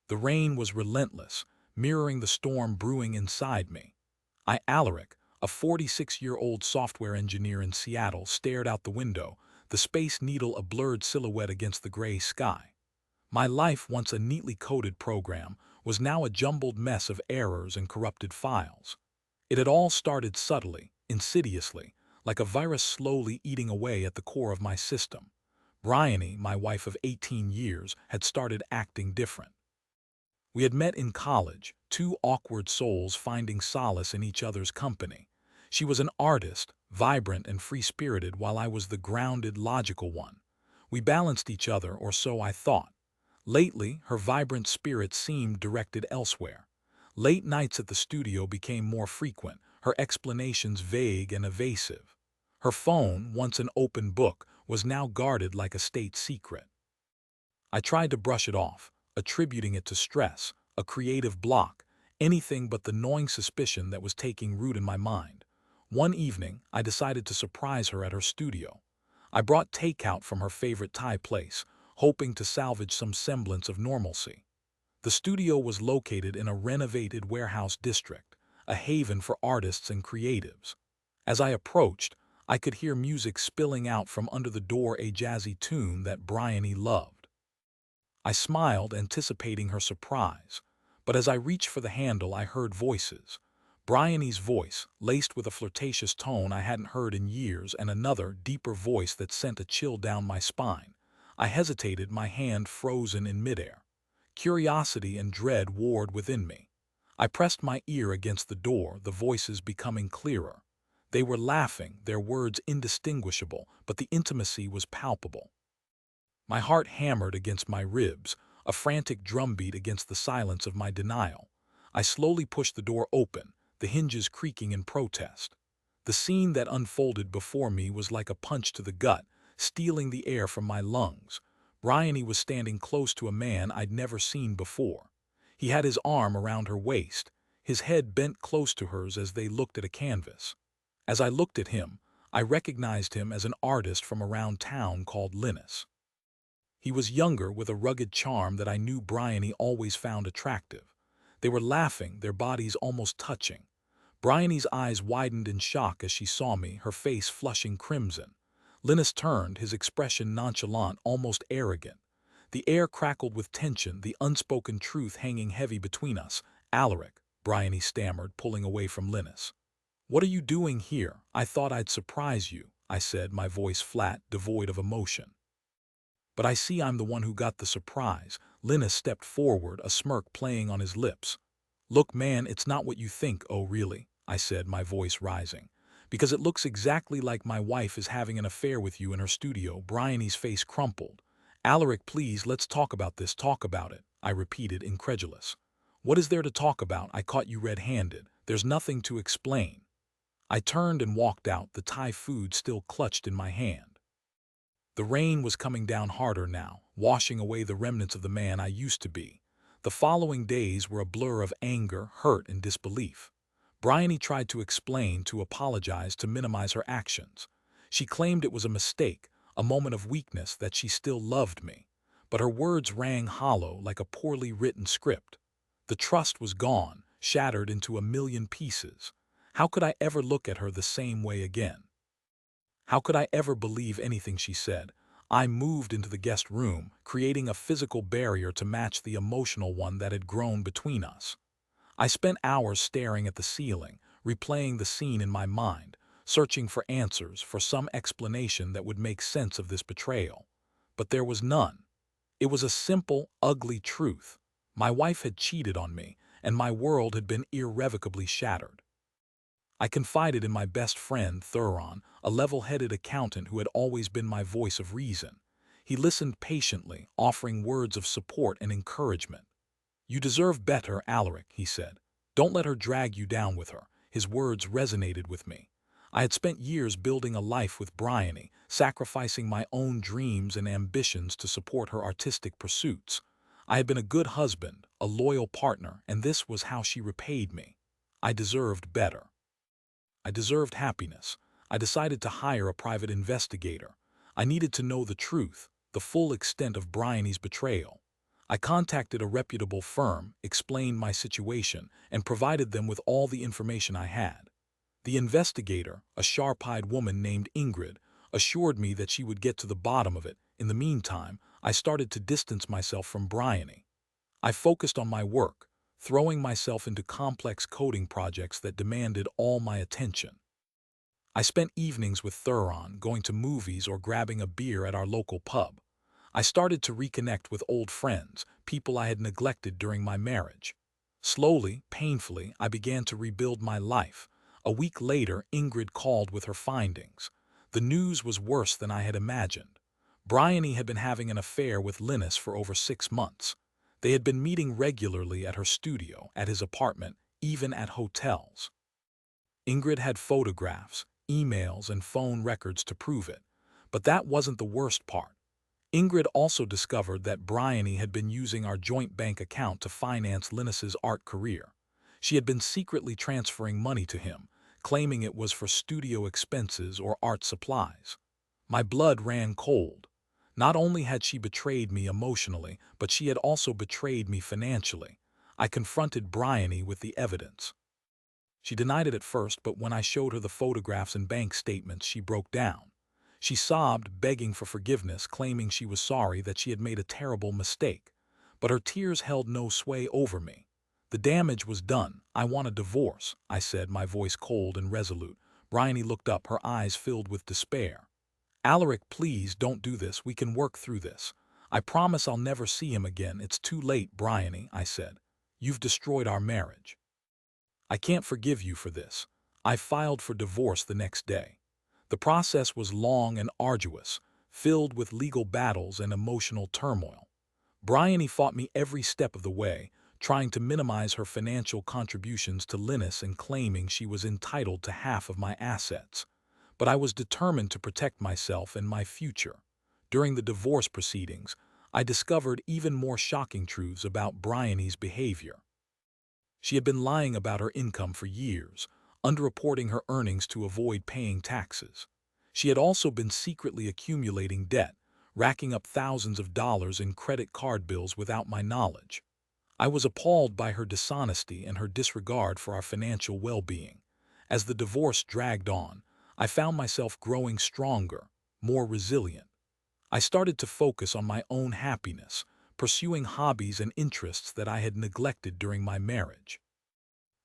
The rain was relentless, mirroring the storm brewing inside me. Alaric, a 46-year-old software engineer in Seattle, stared out the window, the Space Needle a blurred silhouette against the gray sky. My life, once a neatly coded program, was now a jumbled mess of errors and corrupted files. It had all started subtly, insidiously, like a virus slowly eating away at the core of my system. Bryony, my wife of 18 years, had started acting different. We had met in college, two awkward souls finding solace in each other's company. She was an artist, vibrant and free-spirited, while I was the grounded, logical one. We balanced each other, or so I thought. Lately, her vibrant spirit seemed directed elsewhere. Late nights at the studio became more frequent, her explanations vague and evasive. Her phone, once an open book, was now guarded like a state secret. I tried to brush it off, attributing it to stress, a creative block, anything but the gnawing suspicion that was taking root in my mind. One evening, I decided to surprise her at her studio. I brought takeout from her favorite Thai place, hoping to salvage some semblance of normalcy. The studio was located in a renovated warehouse district, a haven for artists and creatives. As I approached, I could hear music spilling out from under the door, a jazzy tune that Bryony loved. I smiled, anticipating her surprise, but as I reached for the handle, I heard voices. Bryony's voice, laced with a flirtatious tone I hadn't heard in years, and another, deeper voice that sent a chill down my spine. I hesitated, my hand frozen in midair. Curiosity and dread warred within me. I pressed my ear against the door, the voices becoming clearer. They were laughing, their words indistinguishable, but the intimacy was palpable. My heart hammered against my ribs, a frantic drumbeat against the silence of my denial. I slowly pushed the door open, the hinges creaking in protest. The scene that unfolded before me was like a punch to the gut, stealing the air from my lungs. Bryony was standing close to a man I'd never seen before. He had his arm around her waist, his head bent close to hers as they looked at a canvas. As I looked at him, I recognized him as an artist from around town called Linus. He was younger, with a rugged charm that I knew Bryony always found attractive. They were laughing, their bodies almost touching. Bryony's eyes widened in shock as she saw me, her face flushing crimson. Linus turned, his expression nonchalant, almost arrogant. The air crackled with tension, the unspoken truth hanging heavy between us. "Alaric," Bryony stammered, pulling away from Linus. "What are you doing here? I thought I'd surprise you," I said, my voice flat, devoid of emotion. "But I see I'm the one who got the surprise." Linus stepped forward, a smirk playing on his lips. "Look, man, it's not what you think." "Oh, really?" I said, my voice rising. "Because it looks exactly like my wife is having an affair with you in her studio." Bryony's face crumpled. "Alaric, please, let's talk about this." "Talk about it," I repeated, incredulous. "What is there to talk about? I caught you red-handed. There's nothing to explain." I turned and walked out, the Thai food still clutched in my hand. The rain was coming down harder now, washing away the remnants of the man I used to be. The following days were a blur of anger, hurt, and disbelief. Bryony tried to explain, to apologize, to minimize her actions. She claimed it was a mistake, a moment of weakness, that she still loved me. But her words rang hollow, like a poorly written script. The trust was gone, shattered into a million pieces. How could I ever look at her the same way again? How could I ever believe anything she said? I moved into the guest room, creating a physical barrier to match the emotional one that had grown between us. I spent hours staring at the ceiling, replaying the scene in my mind, searching for answers, for some explanation that would make sense of this betrayal. But there was none. It was a simple, ugly truth. My wife had cheated on me, and my world had been irrevocably shattered. I confided in my best friend, Thuron, a level-headed accountant who had always been my voice of reason. He listened patiently, offering words of support and encouragement. "You deserve better, Alaric," he said. "Don't let her drag you down with her." His words resonated with me. I had spent years building a life with Bryony, sacrificing my own dreams and ambitions to support her artistic pursuits. I had been a good husband, a loyal partner, and this was how she repaid me. I deserved better. I deserved happiness. I decided to hire a private investigator. I needed to know the truth, the full extent of Bryony's betrayal. I contacted a reputable firm, explained my situation, and provided them with all the information I had. The investigator, a sharp-eyed woman named Ingrid, assured me that she would get to the bottom of it. In the meantime, I started to distance myself from Bryony. I focused on my work, throwing myself into complex coding projects that demanded all my attention. I spent evenings with Thuron, going to movies or grabbing a beer at our local pub. I started to reconnect with old friends, people I had neglected during my marriage. Slowly, painfully, I began to rebuild my life. A week later, Ingrid called with her findings. The news was worse than I had imagined. Bryony had been having an affair with Linus for over 6 months. They had been meeting regularly at her studio, at his apartment, even at hotels. Ingrid had photographs, emails, and phone records to prove it. But that wasn't the worst part. Ingrid also discovered that Bryony had been using our joint bank account to finance Linus's art career. She had been secretly transferring money to him, claiming it was for studio expenses or art supplies. My blood ran cold. Not only had she betrayed me emotionally, but she had also betrayed me financially. I confronted Bryony with the evidence. She denied it at first, but when I showed her the photographs and bank statements, she broke down. She sobbed, begging for forgiveness, claiming she was sorry that she had made a terrible mistake. But her tears held no sway over me. The damage was done. I want a divorce, I said, my voice cold and resolute. Bryony looked up, her eyes filled with despair. Alaric, please don't do this. We can work through this. I promise I'll never see him again. It's too late, Bryony, I said. You've destroyed our marriage. I can't forgive you for this. I filed for divorce the next day. The process was long and arduous, filled with legal battles and emotional turmoil. Bryony fought me every step of the way, trying to minimize her financial contributions to Linus and claiming she was entitled to half of my assets. But I was determined to protect myself and my future. During the divorce proceedings, I discovered even more shocking truths about Bryony's behavior. She had been lying about her income for years, underreporting her earnings to avoid paying taxes. She had also been secretly accumulating debt, racking up thousands of dollars in credit card bills without my knowledge. I was appalled by her dishonesty and her disregard for our financial well-being. As the divorce dragged on, I found myself growing stronger, more resilient. I started to focus on my own happiness, pursuing hobbies and interests that I had neglected during my marriage.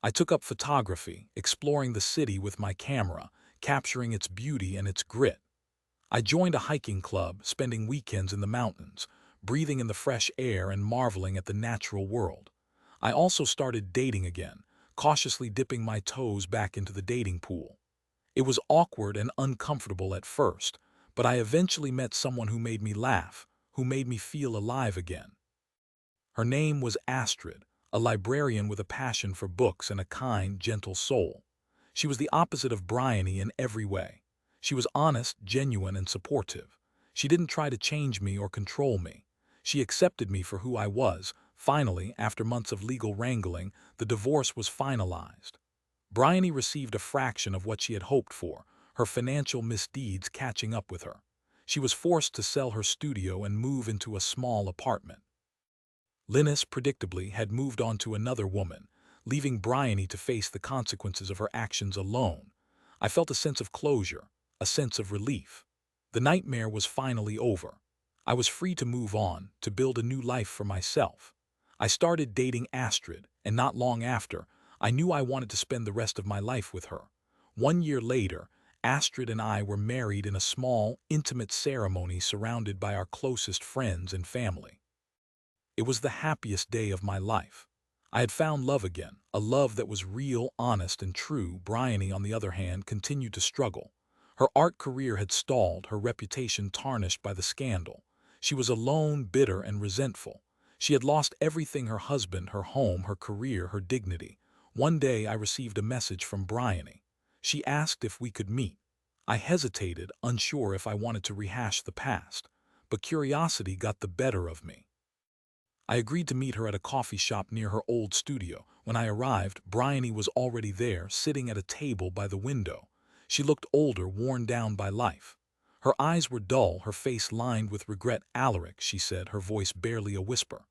I took up photography, exploring the city with my camera, capturing its beauty and its grit. I joined a hiking club, spending weekends in the mountains, breathing in the fresh air and marveling at the natural world. I also started dating again, cautiously dipping my toes back into the dating pool. It was awkward and uncomfortable at first, but I eventually met someone who made me laugh, who made me feel alive again. Her name was Astrid, a librarian with a passion for books and a kind, gentle soul. She was the opposite of Bryony in every way. She was honest, genuine, and supportive. She didn't try to change me or control me. She accepted me for who I was. Finally, after months of legal wrangling, the divorce was finalized. Bryony received a fraction of what she had hoped for, her financial misdeeds catching up with her. She was forced to sell her studio and move into a small apartment. Linus, predictably, had moved on to another woman, leaving Bryony to face the consequences of her actions alone. I felt a sense of closure, a sense of relief. The nightmare was finally over. I was free to move on, to build a new life for myself. I started dating Astrid, and not long after, I knew I wanted to spend the rest of my life with her. 1 year later, Astrid and I were married in a small, intimate ceremony surrounded by our closest friends and family. It was the happiest day of my life. I had found love again, a love that was real, honest, and true. Bryony, on the other hand, continued to struggle. Her art career had stalled, her reputation tarnished by the scandal. She was alone, bitter, and resentful. She had lost everything: her husband, her home, her career, her dignity. One day I received a message from Bryony. She asked if we could meet. I hesitated, unsure if I wanted to rehash the past, but curiosity got the better of me. I agreed to meet her at a coffee shop near her old studio. When I arrived, Bryony was already there, sitting at a table by the window. She looked older, worn down by life. Her eyes were dull, her face lined with regret. "Alaric," she said, her voice barely a whisper.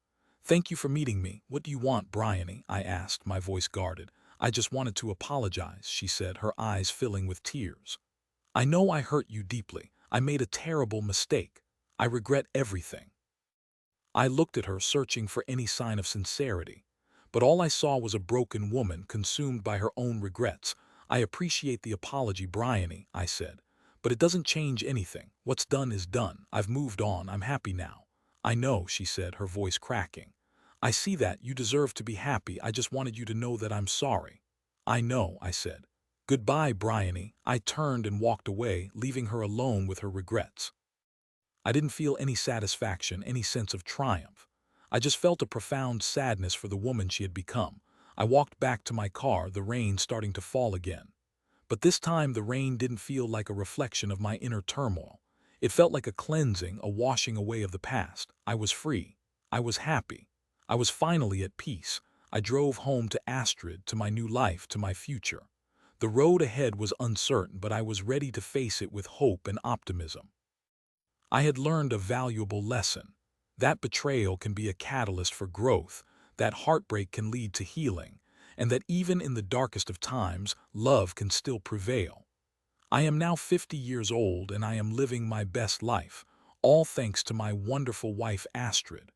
"Thank you for meeting me. What do you want, Bryony?" I asked, my voice guarded. "I just wanted to apologize," she said, her eyes filling with tears. "I know I hurt you deeply. I made a terrible mistake. I regret everything." I looked at her, searching for any sign of sincerity. But all I saw was a broken woman consumed by her own regrets. "I appreciate the apology, Bryony," I said. "But it doesn't change anything. What's done is done. I've moved on. I'm happy now." "I know," she said, her voice cracking. "I see that. You deserve to be happy. I just wanted you to know that I'm sorry." "I know," I said. "Goodbye, Bryony." I turned and walked away, leaving her alone with her regrets. I didn't feel any satisfaction, any sense of triumph. I just felt a profound sadness for the woman she had become. I walked back to my car, the rain starting to fall again. But this time the rain didn't feel like a reflection of my inner turmoil. It felt like a cleansing, a washing away of the past. I was free. I was happy. I was finally at peace. I drove home to Astrid, to my new life, to my future. The road ahead was uncertain, but I was ready to face it with hope and optimism. I had learned a valuable lesson. That betrayal can be a catalyst for growth, that heartbreak can lead to healing, and that even in the darkest of times, love can still prevail. I am now 50 years old and I am living my best life, all thanks to my wonderful wife Astrid.